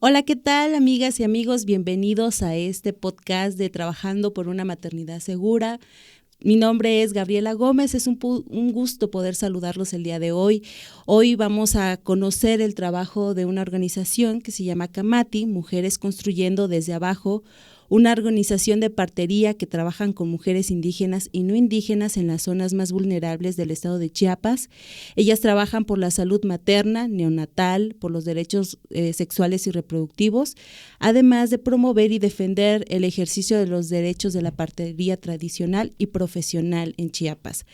Hola, ¿qué tal, amigas y amigos? Bienvenidos a este podcast de Trabajando por una Maternidad Segura. Mi nombre es Gabriela Gómez, es un gusto poder saludarlos el día de hoy. Hoy vamos a conocer el trabajo de una organización que se llama Camati, Mujeres Construyendo desde Abajo, una organización de partería que trabajan con mujeres indígenas y no indígenas en las zonas más vulnerables del estado de Chiapas. Ellas trabajan por la salud materna, neonatal, por los derechos sexuales y reproductivos, además de promover y defender el ejercicio de los derechos de la partería tradicional y profesional en Chiapas.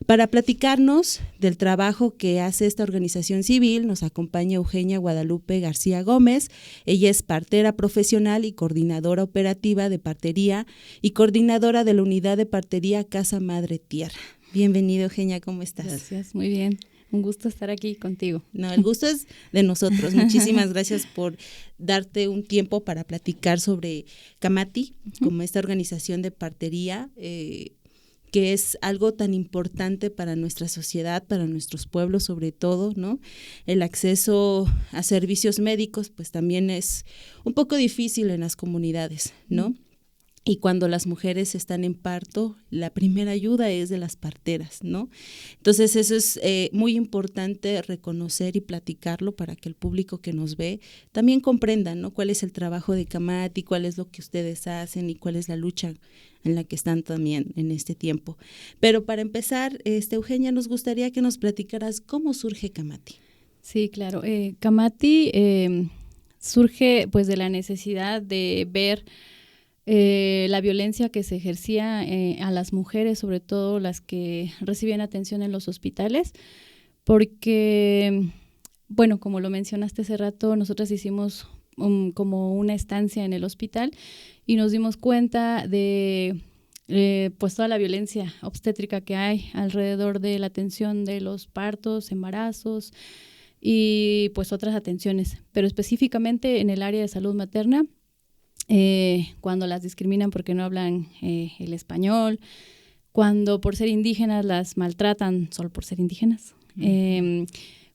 Para platicarnos del trabajo que hace esta organización civil, nos acompaña Eugenia Guadalupe García Gómez. Ella es partera profesional y coordinadora operativa de partería y coordinadora de la unidad de partería Casa Madre Tierra. Bienvenido, Eugenia, ¿cómo estás? Gracias, muy bien. Un gusto estar aquí contigo. No, el gusto es de nosotros. Muchísimas gracias por darte un tiempo para platicar sobre Camati, como esta organización de partería, que es algo tan importante para nuestra sociedad, para nuestros pueblos sobre todo, ¿no? El acceso a servicios médicos pues también es un poco difícil en las comunidades, ¿no? Y cuando las mujeres están en parto, la primera ayuda es de las parteras, ¿no? Entonces eso es muy importante reconocer y platicarlo para que el público que nos ve también comprenda, ¿no? Cuál es el trabajo de Camati, cuál es lo que ustedes hacen y cuál es la lucha en la que están también en este tiempo. Pero para empezar, Eugenia, nos gustaría que nos platicaras cómo surge Camati. Sí, claro. Camati surge pues de la necesidad de ver la violencia que se ejercía a las mujeres, sobre todo las que recibían atención en los hospitales, porque, bueno, como lo mencionaste hace rato, nosotras hicimos como una estancia en el hospital y nos dimos cuenta de pues toda la violencia obstétrica que hay alrededor de la atención de los partos, embarazos y pues otras atenciones, pero específicamente en el área de salud materna. Cuando las discriminan porque no hablan el español, cuando por ser indígenas las maltratan solo por ser indígenas,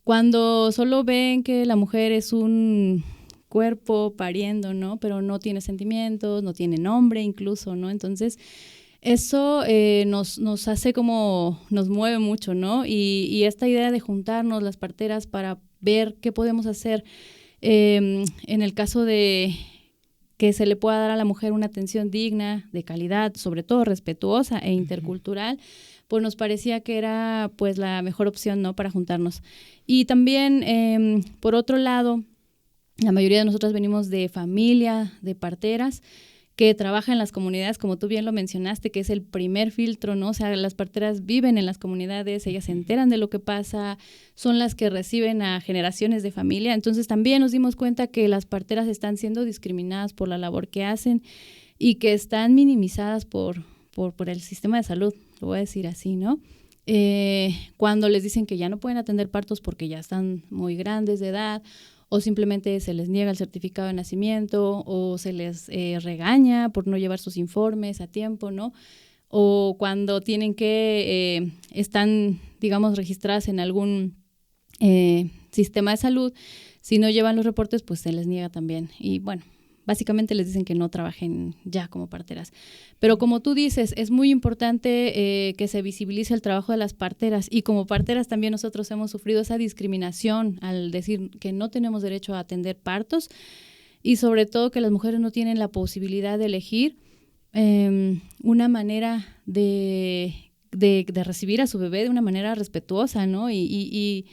cuando solo ven que la mujer es un cuerpo pariendo, ¿no? Pero no tiene sentimientos, no tiene nombre incluso, ¿no? Entonces eso nos hace como, nos mueve mucho, ¿no? Y esta idea de juntarnos las parteras para ver qué podemos hacer en el caso de que se le pueda dar a la mujer una atención digna, de calidad, sobre todo respetuosa e intercultural, pues nos parecía que era pues la mejor opción, ¿no?, para juntarnos. Y también, por otro lado, la mayoría de nosotras venimos de familia, de parteras, que trabaja en las comunidades, como tú bien lo mencionaste, que es el primer filtro, ¿no? O sea, las parteras viven en las comunidades, ellas se enteran de lo que pasa, son las que reciben a generaciones de familia. Entonces también nos dimos cuenta que las parteras están siendo discriminadas por la labor que hacen y que están minimizadas por el sistema de salud, lo voy a decir así, ¿no? Cuando les dicen que ya no pueden atender partos porque ya están muy grandes de edad, o simplemente se les niega el certificado de nacimiento, o se les regaña por no llevar sus informes a tiempo, ¿no? O cuando tienen que, están, digamos, registradas en algún sistema de salud, si no llevan los reportes, pues se les niega también. Y bueno, básicamente les dicen que no trabajen ya como parteras. Pero como tú dices, es muy importante que se visibilice el trabajo de las parteras, y como parteras también nosotros hemos sufrido esa discriminación al decir que no tenemos derecho a atender partos, y sobre todo que las mujeres no tienen la posibilidad de elegir una manera de recibir a su bebé de una manera respetuosa, ¿no? Y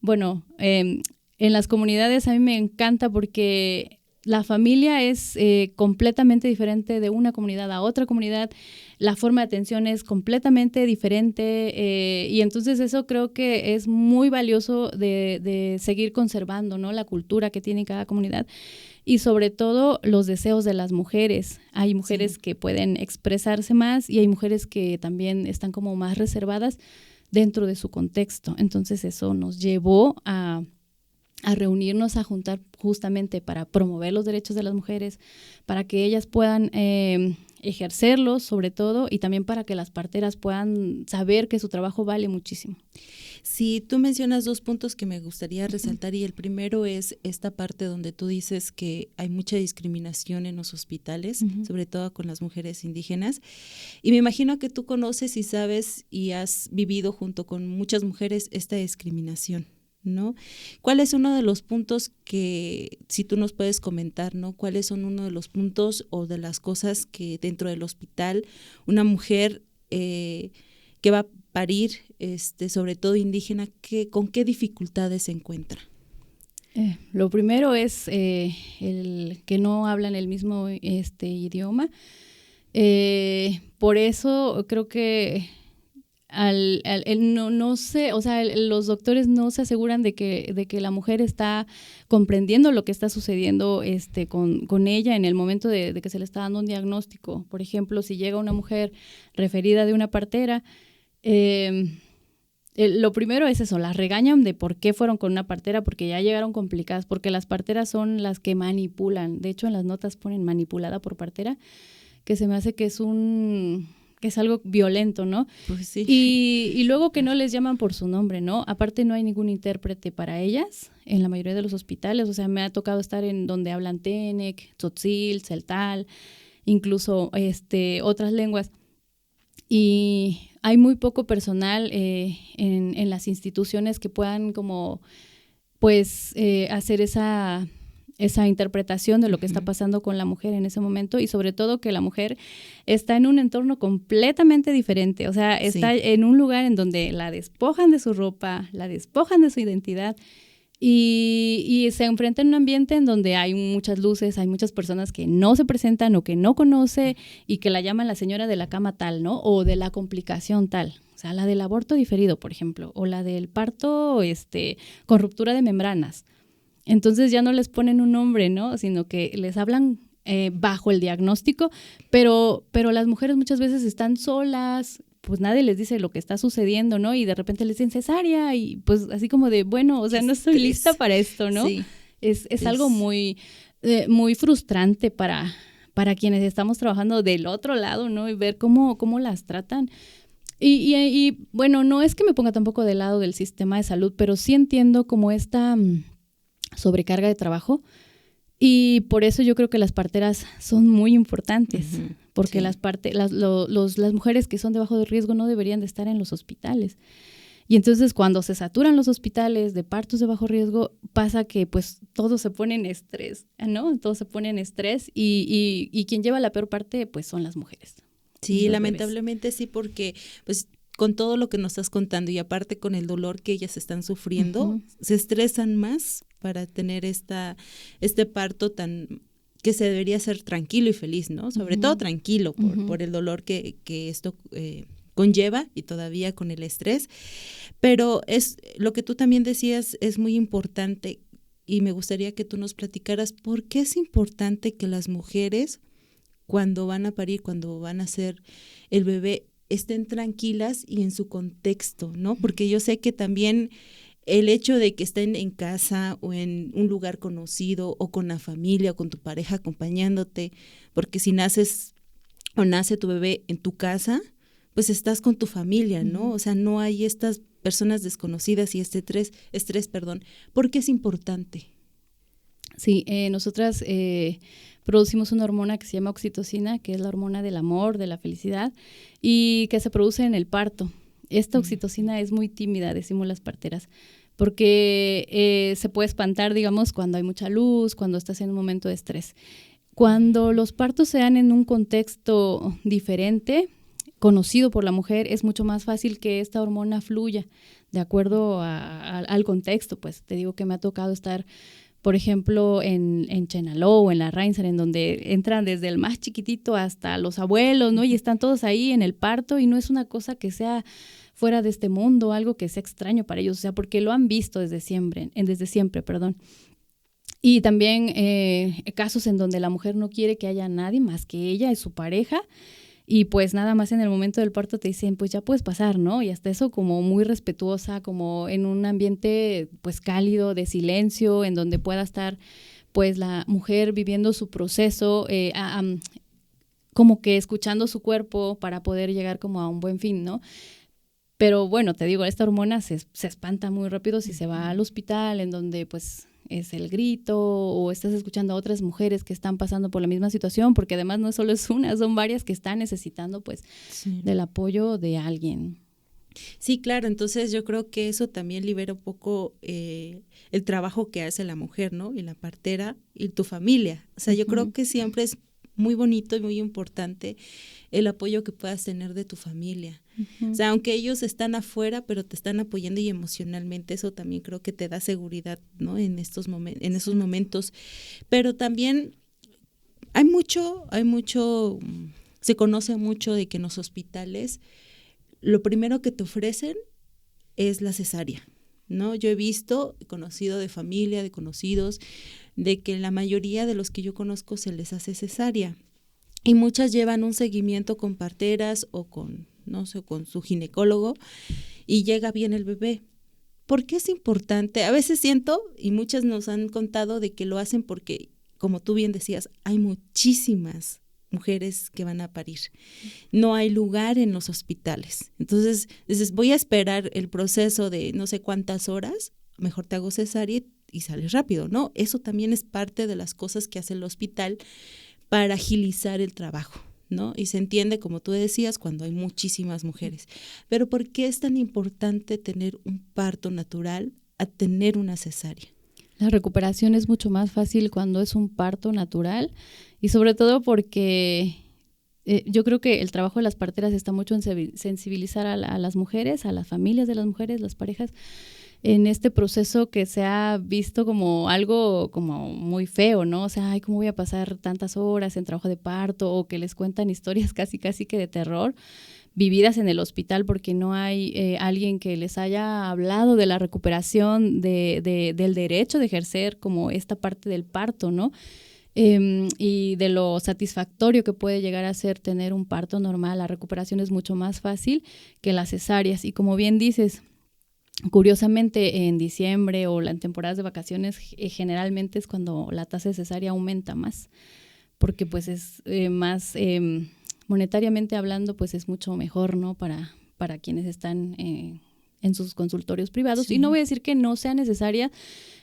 bueno, en las comunidades a mí me encanta porque la familia es completamente diferente de una comunidad a otra comunidad, la forma de atención es completamente diferente, y entonces eso creo que es muy valioso de seguir conservando, ¿no?, la cultura que tiene cada comunidad y sobre todo los deseos de las mujeres. Hay mujeres que pueden expresarse más y hay mujeres que también están como más reservadas dentro de su contexto. Entonces eso nos llevó a reunirnos, a juntar justamente para promover los derechos de las mujeres, para que ellas puedan ejercerlos sobre todo, y también para que las parteras puedan saber que su trabajo vale muchísimo. Sí, tú mencionas dos puntos que me gustaría resaltar y el primero es esta parte donde tú dices que hay mucha discriminación en los hospitales, sobre todo con las mujeres indígenas, y me imagino que tú conoces y sabes y has vivido junto con muchas mujeres esta discriminación, ¿no? ¿Cuál es uno de los puntos que, si tú nos puedes comentar, ¿no? ¿Cuáles son uno de los puntos o de las cosas que dentro del hospital una mujer que va a parir, sobre todo indígena, con qué dificultades se encuentra? Lo primero es el que no hablan el mismo idioma. Por eso creo que no sé, o sea, los doctores no se aseguran de que la mujer está comprendiendo lo que está sucediendo con ella en el momento de que se le está dando un diagnóstico. Por ejemplo, si llega una mujer referida de una partera, lo primero es eso, las regañan de por qué fueron con una partera, porque ya llegaron complicadas, porque las parteras son las que manipulan. De hecho, en las notas ponen manipulada por partera, que se me hace que es algo violento, ¿no? Pues sí. Y luego que no les llaman por su nombre, ¿no? Aparte no hay ningún intérprete para ellas en la mayoría de los hospitales. O sea, me ha tocado estar en donde hablan Tenec, Tzotzil, Celtal, incluso otras lenguas. Y hay muy poco personal en las instituciones que puedan como, pues, hacer esa interpretación de lo que está pasando con la mujer en ese momento, y sobre todo que la mujer está en un entorno completamente diferente, o sea, está en un lugar en donde la despojan de su ropa, la despojan de su identidad, y se enfrenta en un ambiente en donde hay muchas luces, hay muchas personas que no se presentan o que no conoce y que la llaman la señora de la cama tal, ¿no? O de la complicación tal. O sea, la del aborto diferido, por ejemplo, o la del parto con ruptura de membranas. Entonces ya no les ponen un nombre, ¿no? Sino que les hablan bajo el diagnóstico, pero las mujeres muchas veces están solas, pues nadie les dice lo que está sucediendo, ¿no? Y de repente les dicen cesárea y pues así como de, bueno, o sea, no estoy lista para esto, ¿no? Sí. Es algo muy, muy frustrante para quienes estamos trabajando del otro lado, ¿no? Y ver cómo las tratan. Y bueno, no es que me ponga tampoco del lado del sistema de salud, pero sí entiendo como esta sobrecarga de trabajo, y por eso yo creo que las parteras son muy importantes, porque las mujeres que son de bajo riesgo no deberían de estar en los hospitales. Y entonces cuando se saturan los hospitales de partos de bajo riesgo, pasa que pues todo se pone en estrés, ¿no? Todo se pone en estrés y quien lleva la peor parte pues son las mujeres. Sí, lamentablemente sí, porque pues con todo lo que nos estás contando y aparte con el dolor que ellas están sufriendo, se estresan más para tener este parto tan que se debería ser tranquilo y feliz, ¿no? Sobre todo tranquilo por el dolor que esto conlleva y todavía con el estrés. Pero es lo que tú también decías es muy importante y me gustaría que tú nos platicaras por qué es importante que las mujeres cuando van a parir, cuando van a hacer el bebé, estén tranquilas y en su contexto, ¿no? Porque yo sé que también el hecho de que estén en casa o en un lugar conocido o con la familia o con tu pareja acompañándote, porque si naces o nace tu bebé en tu casa, pues estás con tu familia, ¿no? O sea, no hay estas personas desconocidas y estrés, ¿por qué es importante? Sí, nosotras producimos una hormona que se llama oxitocina, que es la hormona del amor, de la felicidad, y que se produce en el parto. Esta oxitocina es muy tímida, decimos las parteras, porque se puede espantar, digamos, cuando hay mucha luz, cuando estás en un momento de estrés. Cuando los partos se dan en un contexto diferente, conocido por la mujer, es mucho más fácil que esta hormona fluya de acuerdo al contexto. Pues te digo que me ha tocado estar, por ejemplo, en Chenaló o en la Reinsar, en donde entran desde el más chiquitito hasta los abuelos, ¿no? Y están todos ahí en el parto y no es una cosa que sea fuera de este mundo, algo que sea extraño para ellos, o sea, porque lo han visto desde siempre. Y también casos en donde la mujer no quiere que haya nadie más que ella y su pareja, y pues nada más en el momento del parto te dicen, pues ya puedes pasar, ¿no? Y hasta eso como muy respetuosa, como en un ambiente pues cálido, de silencio, en donde pueda estar pues la mujer viviendo su proceso, como que escuchando su cuerpo para poder llegar como a un buen fin, ¿no? Pero bueno, te digo, esta hormona se espanta muy rápido si se va al hospital, en donde pues es el grito, o estás escuchando a otras mujeres que están pasando por la misma situación, porque además no solo es una, son varias que están necesitando pues del apoyo de alguien. Sí, claro, entonces yo creo que eso también libera un poco el trabajo que hace la mujer, ¿no? Y la partera y tu familia. O sea, yo creo que siempre es muy bonito y muy importante el apoyo que puedas tener de tu familia. O sea, aunque ellos están afuera, pero te están apoyando y emocionalmente, eso también creo que te da seguridad, ¿no? En esos momentos. Pero también hay mucho, se conoce mucho de que en los hospitales lo primero que te ofrecen es la cesárea, ¿no? Yo he conocido de familia, de conocidos, de que la mayoría de los que yo conozco se les hace cesárea y muchas llevan un seguimiento con parteras o con, no sé, con su ginecólogo y llega bien el bebé. ¿Por qué es importante? A veces siento, y muchas nos han contado de que lo hacen porque, como tú bien decías, hay muchísimas mujeres que van a parir. No hay lugar en los hospitales. Entonces, dices, voy a esperar el proceso de no sé cuántas horas, mejor te hago cesárea y sales rápido, ¿no? Eso también es parte de las cosas que hace el hospital para agilizar el trabajo, ¿no? Y se entiende, como tú decías, cuando hay muchísimas mujeres. Pero ¿por qué es tan importante tener un parto natural a tener una cesárea? La recuperación es mucho más fácil cuando es un parto natural y sobre todo porque yo creo que el trabajo de las parteras está mucho en sensibilizar a las mujeres, a las familias de las mujeres, las parejas, en este proceso que se ha visto como algo como muy feo, ¿no? O sea, ay, ¿cómo voy a pasar tantas horas en trabajo de parto? O que les cuentan historias casi que de terror vividas en el hospital porque no hay alguien que les haya hablado de la recuperación, del derecho de ejercer como esta parte del parto, ¿no? Y de lo satisfactorio que puede llegar a ser tener un parto normal. La recuperación es mucho más fácil que las cesáreas. Y como bien dices, curiosamente en diciembre o en temporadas de vacaciones generalmente es cuando la tasa de cesárea aumenta más, porque pues es más... monetariamente hablando, pues es mucho mejor, ¿no? Para quienes están en sus consultorios privados. Sí. Y no voy a decir que no sea necesaria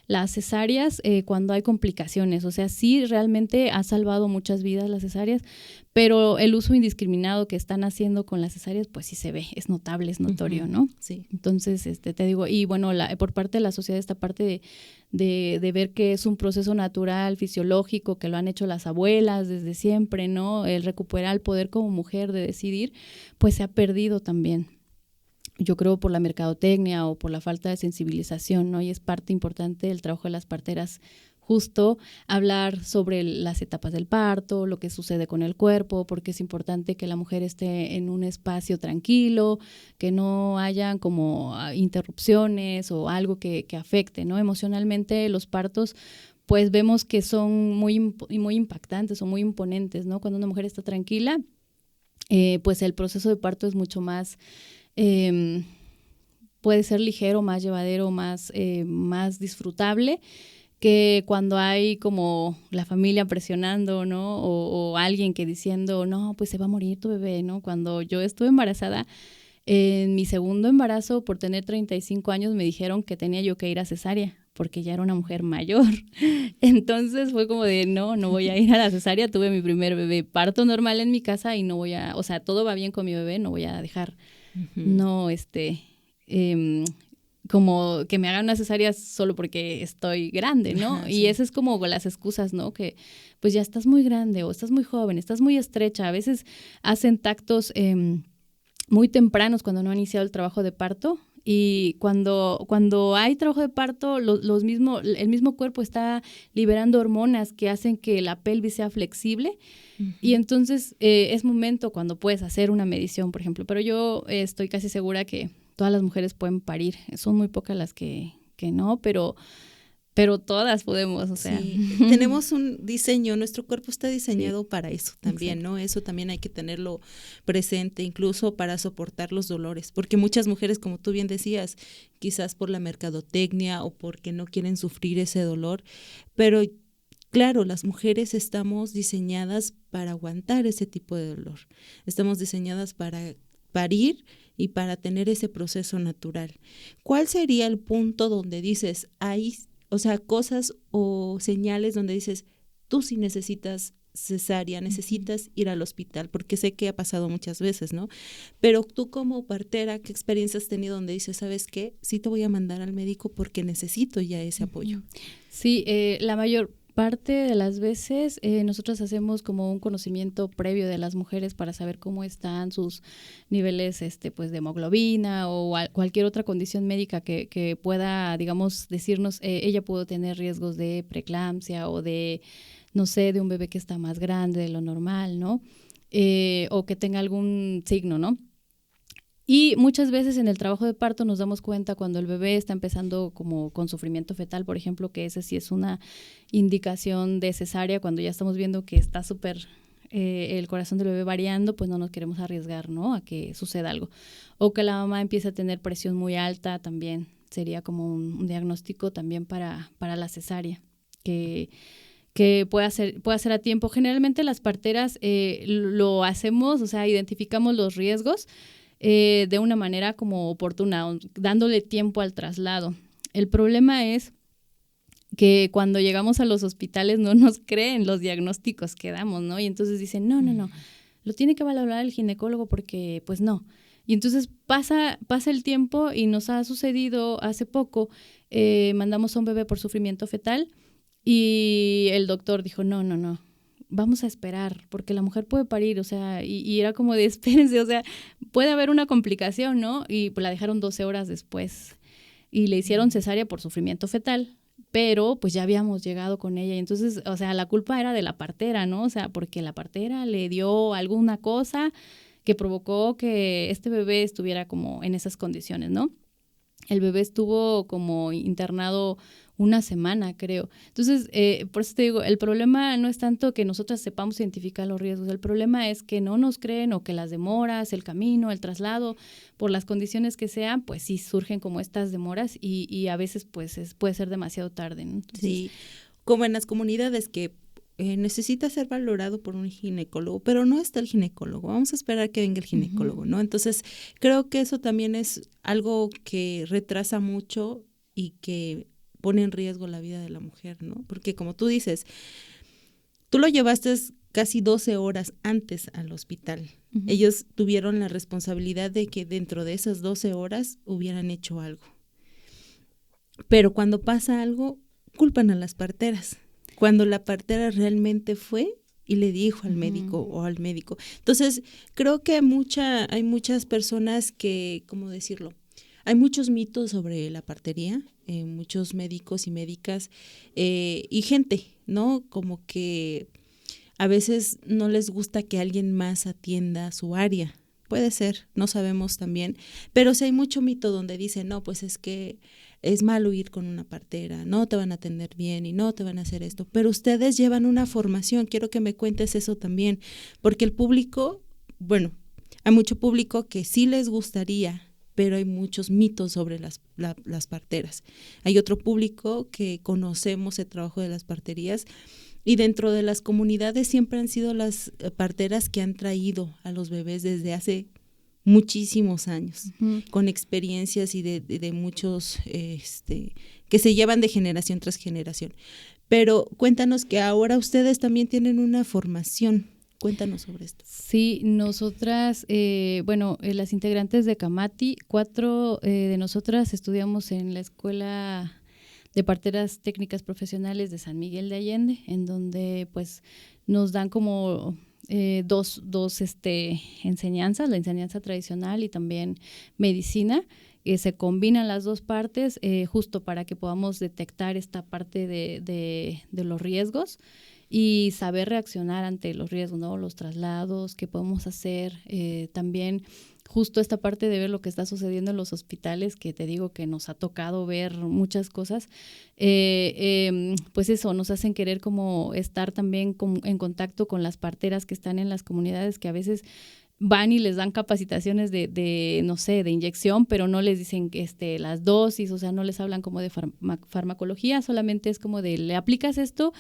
las cesáreas cuando hay complicaciones. O sea, sí realmente ha salvado muchas vidas las cesáreas, pero el uso indiscriminado que están haciendo con las cesáreas, pues sí se ve, es notable, es notorio, ¿no? Sí. Entonces, te digo, y bueno, por parte de la sociedad esta parte de ver que es un proceso natural, fisiológico, que lo han hecho las abuelas desde siempre, ¿no? El recuperar el poder como mujer de decidir, pues se ha perdido también. Yo creo por la mercadotecnia o por la falta de sensibilización, ¿no? Y es parte importante del trabajo de las parteras justo hablar sobre las etapas del parto, lo que sucede con el cuerpo, porque es importante que la mujer esté en un espacio tranquilo, que no hayan como interrupciones o algo que afecte, ¿no? Emocionalmente los partos pues vemos que son muy impactantes o muy imponentes, ¿no? Cuando una mujer está tranquila, pues el proceso de parto es mucho más... puede ser ligero, más llevadero, más disfrutable que cuando hay como la familia presionando, ¿no? O alguien que diciendo, no, pues se va a morir tu bebé, ¿no? Cuando yo estuve embarazada, en mi segundo embarazo, por tener 35 años, me dijeron que tenía yo que ir a cesárea, porque ya era una mujer mayor. Entonces fue como de, no voy a ir a la cesárea, tuve mi primer bebé, parto normal en mi casa y no voy a, o sea, todo va bien con mi bebé, no voy a dejar, como que me hagan una cesárea solo porque estoy grande, ¿no? Ajá, y sí. Eso es como las excusas, ¿no? Que pues ya estás muy grande o estás muy joven, estás muy estrecha. A veces hacen tactos muy tempranos cuando no ha iniciado el trabajo de parto. Y cuando hay trabajo de parto, el mismo cuerpo está liberando hormonas que hacen que la pelvis sea flexible. Uh-huh. Y entonces es momento cuando puedes hacer una medición, por ejemplo. Pero yo estoy casi segura que todas las mujeres pueden parir. Son muy pocas las que no, pero todas podemos, o sea. Sí, tenemos un diseño, nuestro cuerpo está diseñado para eso también, exacto, ¿no? Eso también hay que tenerlo presente, incluso para soportar los dolores, porque muchas mujeres, como tú bien decías, quizás por la mercadotecnia o porque no quieren sufrir ese dolor, pero claro, las mujeres estamos diseñadas para aguantar ese tipo de dolor, estamos diseñadas para parir y para tener ese proceso natural. ¿Cuál sería el punto donde dices, hay, o sea, cosas o señales donde dices, tú sí necesitas cesárea, necesitas ir al hospital? Porque sé que ha pasado muchas veces, ¿no? Pero tú como partera, ¿qué experiencia has tenido donde dices, sabes qué? Sí te voy a mandar al médico porque necesito ya ese apoyo. Sí, la mayor parte de las veces nosotros hacemos como un conocimiento previo de las mujeres para saber cómo están sus niveles pues de hemoglobina o cualquier otra condición médica que pueda, digamos, decirnos, ella puede tener riesgos de preeclampsia o de, no sé, de un bebé que está más grande de lo normal, ¿no? O que tenga algún signo, ¿no? Y muchas veces en el trabajo de parto nos damos cuenta cuando el bebé está empezando como con sufrimiento fetal, por ejemplo, que ese sí es una indicación de cesárea, cuando ya estamos viendo que está súper el corazón del bebé variando, pues no nos queremos arriesgar, ¿no? A que suceda algo. O que la mamá empiece a tener presión muy alta, también sería como un diagnóstico también para la cesárea, que pueda ser a tiempo. Generalmente las parteras lo hacemos, o sea, identificamos los riesgos de una manera como oportuna, dándole tiempo al traslado. El problema es que cuando llegamos a los hospitales no nos creen los diagnósticos que damos, ¿no? Y entonces dicen, no, lo tiene que valorar el ginecólogo porque, pues no. Y entonces pasa el tiempo y nos ha sucedido hace poco, mandamos a un bebé por sufrimiento fetal y el doctor dijo, no, vamos a esperar, porque la mujer puede parir, o sea, y era como de espérense, o sea, puede haber una complicación, ¿no? Y pues la dejaron 12 horas después y le hicieron cesárea por sufrimiento fetal, pero pues ya habíamos llegado con ella y entonces, o sea, la culpa era de la partera, ¿no? O sea, porque la partera le dio alguna cosa que provocó que este bebé estuviera como en esas condiciones, ¿no? El bebé estuvo como internado una semana, creo. Entonces, por eso te digo, el problema no es tanto que nosotras sepamos identificar los riesgos, el problema es que no nos creen o que las demoras, el camino, el traslado, por las condiciones que sean, pues sí surgen como estas demoras y a veces pues puede ser demasiado tarde, ¿no? Entonces, sí, como en las comunidades que necesita ser valorado por un ginecólogo, pero no está el ginecólogo, vamos a esperar que venga el ginecólogo, ¿no? Entonces, creo que eso también es algo que retrasa mucho y que pone en riesgo la vida de la mujer, ¿no? Porque como tú dices, tú lo llevaste casi 12 horas antes al hospital. Ellos tuvieron la responsabilidad de que dentro de esas 12 horas hubieran hecho algo. Pero cuando pasa algo, culpan a las parteras. Cuando la partera realmente fue y le dijo al médico o al médico. Entonces, creo que hay muchas personas que, ¿cómo decirlo? Hay muchos mitos sobre la partería, muchos médicos y médicas y gente, ¿no? Como que a veces no les gusta que alguien más atienda su área. Puede ser, no sabemos también, pero sí hay mucho mito donde dicen, no, pues es que es malo ir con una partera, no te van a atender bien y no te van a hacer esto, pero ustedes llevan una formación, quiero que me cuentes eso también, porque el público, bueno, hay mucho público que sí les gustaría, pero hay muchos mitos sobre las parteras. Hay otro público que conocemos el trabajo de las parterías y dentro de las comunidades siempre han sido las parteras que han traído a los bebés desde hace muchísimos años, con experiencias y de muchos que se llevan de generación tras generación. Pero cuéntanos que ahora ustedes también tienen una formación. Cuéntanos sobre esto. Sí, nosotras, las integrantes de Camati, 4 de nosotras estudiamos en la Escuela de Parteras Técnicas Profesionales de San Miguel de Allende, en donde pues nos dan como dos enseñanzas, la enseñanza tradicional y también medicina. Se combinan las dos partes justo para que podamos detectar esta parte de los riesgos y saber reaccionar ante los riesgos, ¿no? Los traslados, qué podemos hacer, también justo esta parte de ver lo que está sucediendo en los hospitales, que te digo que nos ha tocado ver muchas cosas, pues eso, nos hacen querer como estar también en contacto con las parteras que están en las comunidades, que a veces van y les dan capacitaciones de no sé, de inyección, pero no les dicen las dosis, o sea, no les hablan como de farmacología, solamente es como de le aplicas esto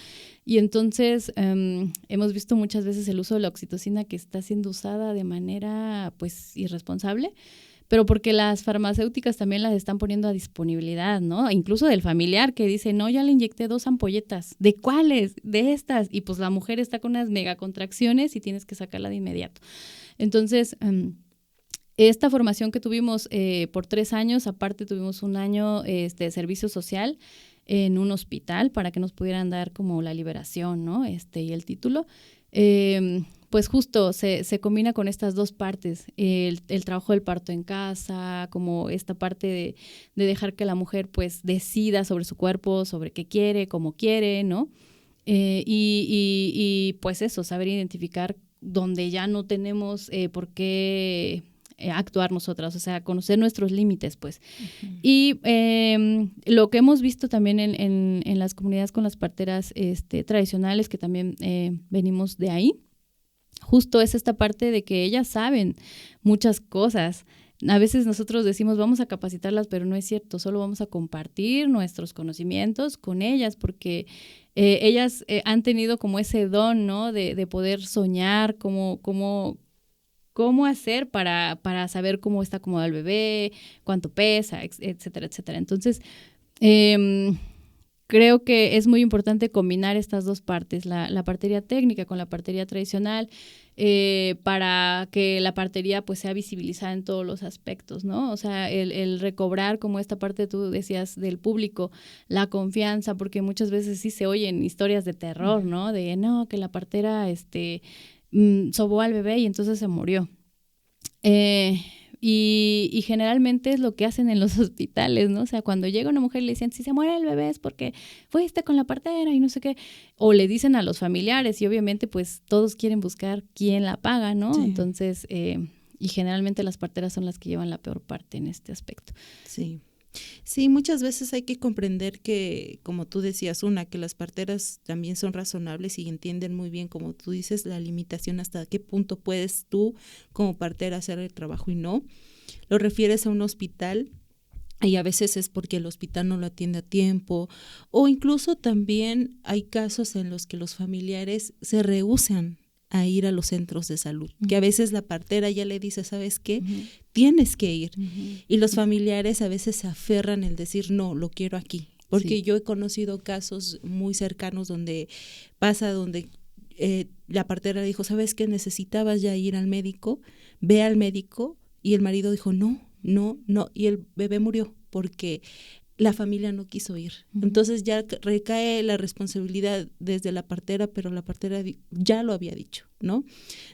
y entonces hemos visto muchas veces el uso de la oxitocina que está siendo usada de manera pues irresponsable, pero porque las farmacéuticas también las están poniendo a disponibilidad, ¿no? Incluso del familiar que dice, no, ya le inyecté 2 ampolletas. ¿De cuáles? De estas. Y pues la mujer está con unas megacontracciones y tienes que sacarla de inmediato. Entonces, esta formación que tuvimos por 3 años, aparte tuvimos un año de servicio social en un hospital para que nos pudieran dar como la liberación, ¿no? Y el título. Pues justo se combina con estas 2 partes, el trabajo del parto en casa, como esta parte de dejar que la mujer pues decida sobre su cuerpo, sobre qué quiere, cómo quiere, ¿no? Y pues eso, saber identificar donde ya no tenemos por qué actuar nosotras, o sea, conocer nuestros límites, pues. Uh-huh. Y lo que hemos visto también en las comunidades con las parteras tradicionales, que también venimos de ahí, justo es esta parte de que ellas saben muchas cosas. A veces nosotros decimos vamos a capacitarlas, pero no es cierto, solo vamos a compartir nuestros conocimientos con ellas, porque ellas han tenido como ese don, ¿no? De poder soñar cómo hacer para saber cómo está acomodado el bebé, cuánto pesa, etcétera, etcétera. Entonces, creo que es muy importante combinar estas 2 partes, la partería técnica con la partería tradicional, para que la partería pues sea visibilizada en todos los aspectos, ¿no? O sea, el recobrar como esta parte, tú decías, del público, la confianza, porque muchas veces sí se oyen historias de terror, ¿no? De, no, que la partera, sobó al bebé y entonces se murió. Y generalmente es lo que hacen en los hospitales, ¿no? O sea, cuando llega una mujer y le dicen, si se muere el bebé es porque fuiste con la partera y no sé qué, o le dicen a los familiares y obviamente pues todos quieren buscar quién la paga, ¿no? Sí. Entonces, y generalmente las parteras son las que llevan la peor parte en este aspecto. Sí. Sí, muchas veces hay que comprender que, como tú decías, que las parteras también son razonables y entienden muy bien, como tú dices, la limitación hasta qué punto puedes tú como partera hacer el trabajo y no. Lo refieres a un hospital y a veces es porque el hospital no lo atiende a tiempo, o incluso también hay casos en los que los familiares se rehúsan a ir a los centros de salud, que a veces la partera ya le dice, ¿sabes qué? Tienes que ir. Y los familiares a veces se aferran en decir, no, lo quiero aquí. Porque yo he conocido casos muy cercanos donde la partera dijo, ¿sabes qué? Necesitabas ya ir al médico, ve al médico, y el marido dijo, no, y el bebé murió porque la familia no quiso ir. Entonces ya recae la responsabilidad desde la partera, pero la partera ya lo había dicho, ¿no?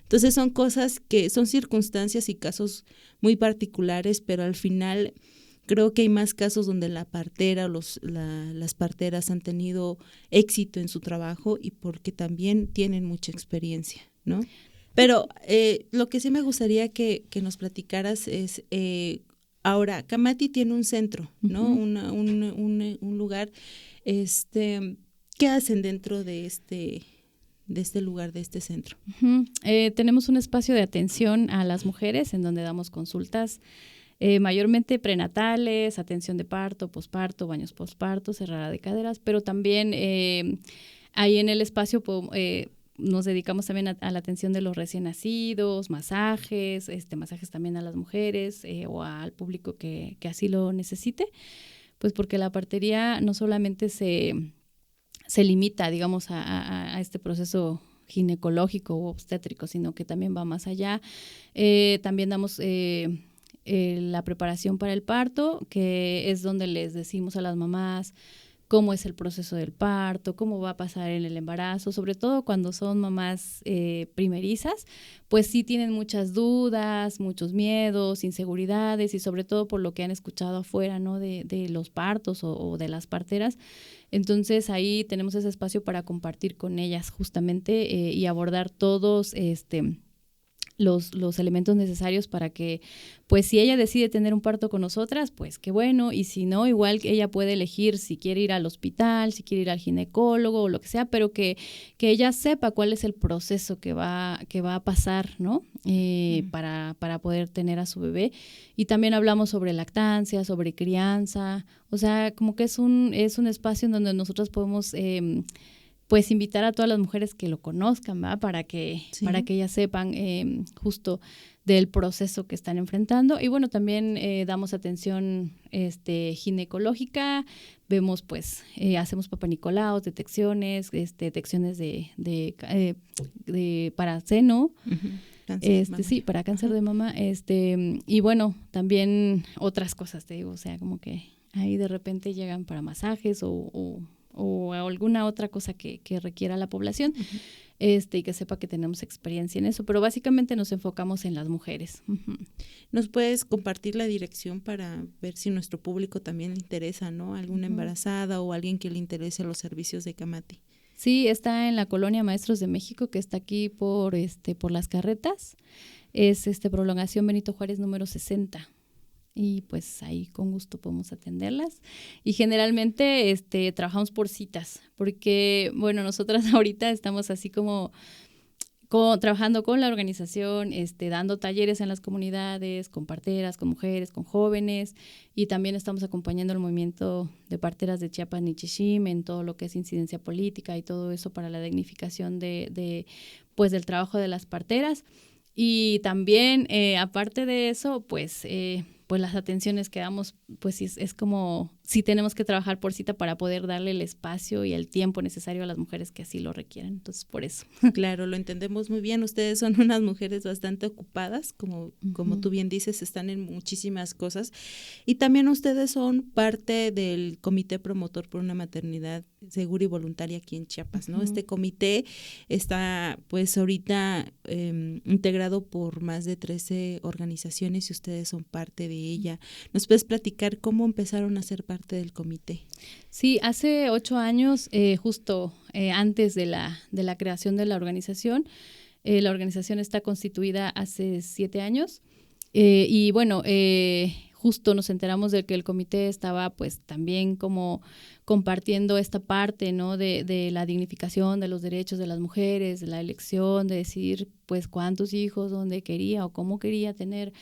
Entonces son cosas que son circunstancias y casos muy particulares, pero al final creo que hay más casos donde la partera o las parteras han tenido éxito en su trabajo y porque también tienen mucha experiencia, ¿no? Pero lo que sí me gustaría que nos platicaras es... ahora, Camati tiene un centro, ¿no? Un lugar, ¿qué hacen dentro de este lugar, de este centro? Tenemos un espacio de atención a las mujeres en donde damos consultas, mayormente prenatales, atención de parto, posparto, baños posparto, cerrada de caderas, pero también ahí en el espacio nos dedicamos también a la atención de los recién nacidos, masajes, masajes también a las mujeres o al público que así lo necesite, pues porque la partería no solamente se limita, digamos, a este proceso ginecológico u obstétrico, sino que también va más allá. También damos la preparación para el parto, que es donde les decimos a las mamás cómo es el proceso del parto, cómo va a pasar en el embarazo, sobre todo cuando son mamás primerizas, pues sí tienen muchas dudas, muchos miedos, inseguridades y sobre todo por lo que han escuchado afuera, ¿no? de los partos o de las parteras. Entonces ahí tenemos ese espacio para compartir con ellas justamente y abordar todos los elementos necesarios para que, pues si ella decide tener un parto con nosotras, pues qué bueno, y si no, igual ella puede elegir si quiere ir al hospital, si quiere ir al ginecólogo o lo que sea, pero que ella sepa cuál es el proceso que va a pasar, ¿no? Para poder tener a su bebé. Y también hablamos sobre lactancia, sobre crianza, o sea, como que es un espacio en donde nosotros podemos pues invitar a todas las mujeres que lo conozcan, ¿va? Para que ellas sepan justo del proceso que están enfrentando. Y bueno, también damos atención ginecológica, vemos pues, hacemos papanicolaos, detecciones, detecciones para seno, Cáncer sí, para cáncer de mama, y bueno, también otras cosas, te digo, o sea, como que ahí de repente llegan para masajes o alguna otra cosa que requiera la población, y que sepa que tenemos experiencia en eso, pero básicamente nos enfocamos en las mujeres. ¿Nos puedes compartir la dirección para ver si nuestro público también le interesa, ¿no? Alguna embarazada o alguien que le interese los servicios de Camati. Sí, está en la colonia Maestros de México, que está aquí por Las Carretas. Es Prolongación Benito Juárez número 60. Y pues ahí con gusto podemos atenderlas. Y generalmente trabajamos por citas, porque bueno, nosotras ahorita estamos así como trabajando con la organización, dando talleres en las comunidades, con parteras, con mujeres, con jóvenes, y también estamos acompañando el movimiento de parteras de Chiapas Nichishim en todo lo que es incidencia política y todo eso para la dignificación pues del trabajo de las parteras. Y también, aparte de eso, pues las atenciones que damos, pues es como sí tenemos que trabajar por cita para poder darle el espacio y el tiempo necesario a las mujeres que así lo requieren. Entonces, por eso. Claro, lo entendemos muy bien. Ustedes son unas mujeres bastante ocupadas, como tú bien dices, están en muchísimas cosas. Y también ustedes son parte del Comité Promotor por una Maternidad Segura y Voluntaria aquí en Chiapas, ¿no? Este comité está, pues, ahorita integrado por más de 13 organizaciones y ustedes son parte de ella. ¿Nos puedes platicar cómo empezaron a ser parte del comité? Sí, hace 8 años, justo antes de la creación de la organización está constituida hace 7 años, y bueno, justo nos enteramos de que el comité estaba pues también como compartiendo esta parte, ¿no? de la dignificación de los derechos de las mujeres, de la elección, de decidir pues cuántos hijos, dónde quería o cómo quería tener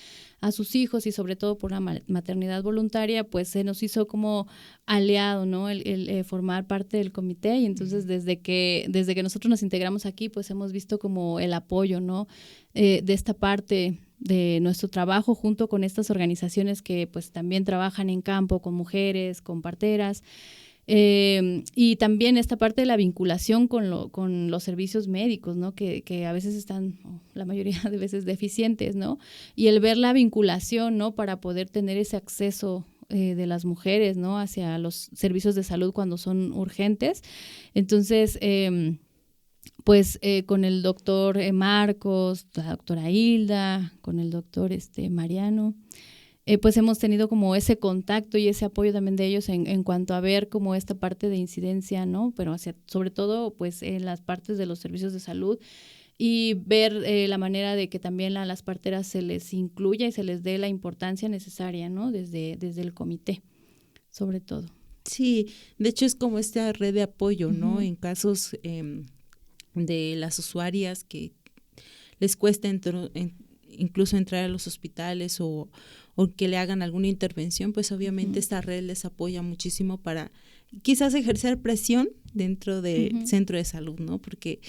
a sus hijos, y sobre todo por la maternidad voluntaria, pues se nos hizo como aliado, ¿no? el formar parte del comité, y entonces desde que nosotros nos integramos aquí, pues hemos visto como el apoyo, ¿no? De esta parte de nuestro trabajo junto con estas organizaciones que pues también trabajan en campo con mujeres, con parteras, y también esta parte de la vinculación con los servicios médicos, ¿no? Que a veces están, la mayoría de veces, deficientes, ¿no? Y el ver la vinculación, ¿no? Para poder tener ese acceso de las mujeres, ¿no? Hacia los servicios de salud cuando son urgentes. Entonces, pues con el doctor Marcos, la doctora Hilda, con el doctor Mariano, pues hemos tenido como ese contacto y ese apoyo también de ellos en cuanto a ver como esta parte de incidencia, ¿no? Pero sobre todo pues en las partes de los servicios de salud, y ver la manera de que también a las parteras se les incluya y se les dé la importancia necesaria, ¿no? Desde el comité, sobre todo. Sí, de hecho es como esta red de apoyo, ¿no? En casos de las usuarias que les cuesta incluso entrar a los hospitales o que le hagan alguna intervención, pues obviamente esta red les apoya muchísimo para quizás ejercer presión dentro del centro de salud, ¿no? Porque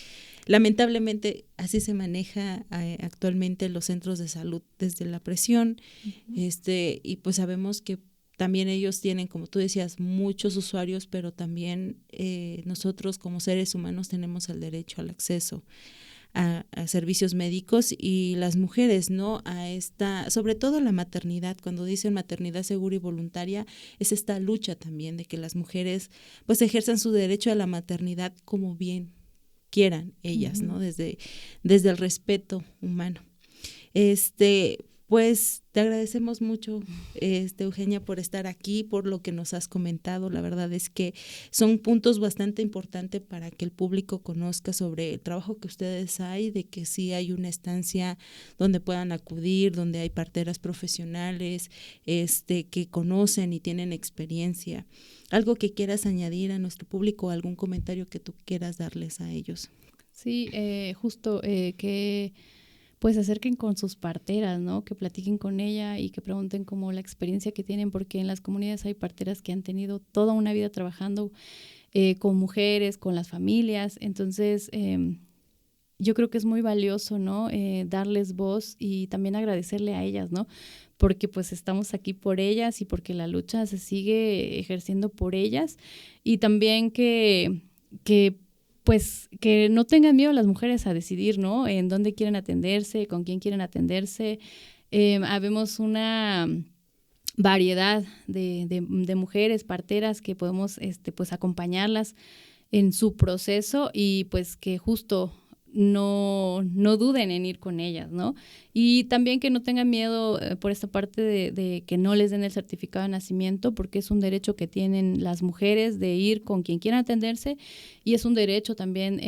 lamentablemente así se maneja actualmente los centros de salud, desde la presión, y pues sabemos que también ellos tienen, como tú decías, muchos usuarios, pero también nosotros como seres humanos tenemos el derecho al acceso a servicios médicos, y las mujeres, ¿no? Sobre todo la maternidad, cuando dicen maternidad segura y voluntaria, es esta lucha también de que las mujeres pues ejerzan su derecho a la maternidad como bien quieran ellas, ¿no? Desde el respeto humano. Pues te agradecemos mucho, Eugenia, por estar aquí, por lo que nos has comentado. La verdad es que son puntos bastante importantes para que el público conozca sobre el trabajo que ustedes hay, de que sí hay una estancia donde puedan acudir, donde hay parteras profesionales, que conocen y tienen experiencia. ¿Algo que quieras añadir a nuestro público, algún comentario que tú quieras darles a ellos? Sí, justo que pues se acerquen con sus parteras, ¿no? Que platiquen con ella y que pregunten como la experiencia que tienen, porque en las comunidades hay parteras que han tenido toda una vida trabajando con mujeres, con las familias. Entonces, yo creo que es muy valioso, ¿no? Darles voz y también agradecerle a ellas, ¿no? Porque pues estamos aquí por ellas y porque la lucha se sigue ejerciendo por ellas. Y también que no tengan miedo las mujeres a decidir, ¿no? En dónde quieren atenderse, con quién quieren atenderse. Habemos una variedad de mujeres parteras que podemos pues acompañarlas en su proceso y pues que justo no duden en ir con ellas, ¿no? Y también que no tengan miedo por esta parte de que no les den el certificado de nacimiento, porque es un derecho que tienen las mujeres de ir con quien quieran atenderse y es un derecho también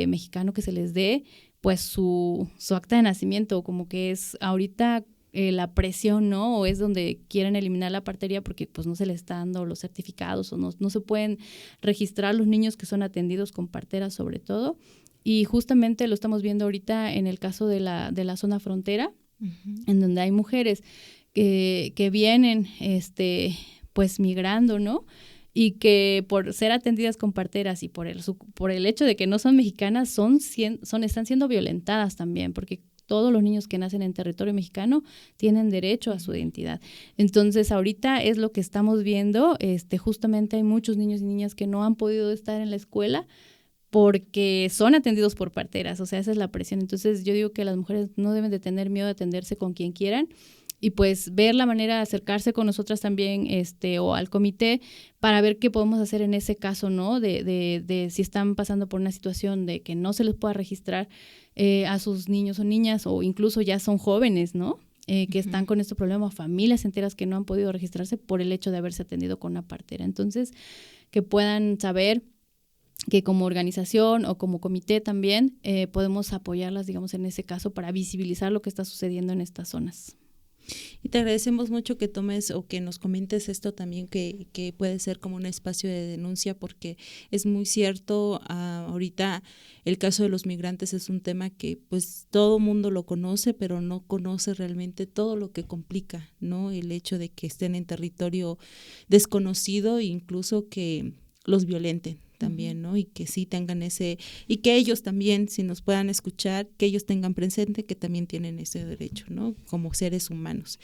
mexicano que se les dé pues su acta de nacimiento, como que es ahorita la presión, ¿no? O es donde quieren eliminar la partería porque pues no se les está dando los certificados o no se pueden registrar los niños que son atendidos con parteras sobre todo. Y justamente lo estamos viendo ahorita en el caso de la zona frontera, en donde hay mujeres que vienen pues migrando, ¿no? Y que por ser atendidas con parteras y por el hecho de que no son mexicanas, están siendo violentadas también, porque todos los niños que nacen en territorio mexicano tienen derecho a su identidad. Entonces, ahorita es lo que estamos viendo. Justamente hay muchos niños y niñas que no han podido estar en la escuela porque son atendidos por parteras, o sea, esa es la presión. Entonces, yo digo que las mujeres no deben de tener miedo de atenderse con quien quieran y pues ver la manera de acercarse con nosotras también o al comité para ver qué podemos hacer en ese caso, ¿no? De si están pasando por una situación de que no se les pueda registrar a sus niños o niñas o incluso ya son jóvenes, ¿no? Que están con este problema, familias enteras que no han podido registrarse por el hecho de haberse atendido con una partera. Entonces, que puedan saber que como organización o como comité también podemos apoyarlas, digamos, en ese caso para visibilizar lo que está sucediendo en estas zonas. Y te agradecemos mucho que tomes o que nos comentes esto también, que puede ser como un espacio de denuncia, porque es muy cierto, ahorita el caso de los migrantes es un tema que pues todo mundo lo conoce, pero no conoce realmente todo lo que complica, ¿no? El hecho de que estén en territorio desconocido e incluso que los violenten también, ¿no? Y que sí tengan y que ellos también, si nos puedan escuchar, que ellos tengan presente que también tienen ese derecho, ¿no? Como seres humanos.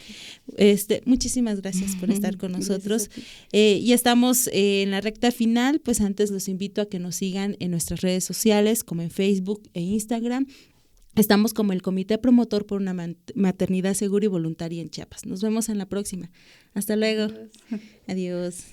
Muchísimas gracias por estar con nosotros. Y estamos en la recta final, pues antes los invito a que nos sigan en nuestras redes sociales, como en Facebook e Instagram. Estamos como el Comité Promotor por una Maternidad Segura y Voluntaria en Chiapas. Nos vemos en la próxima. Hasta luego. Adiós.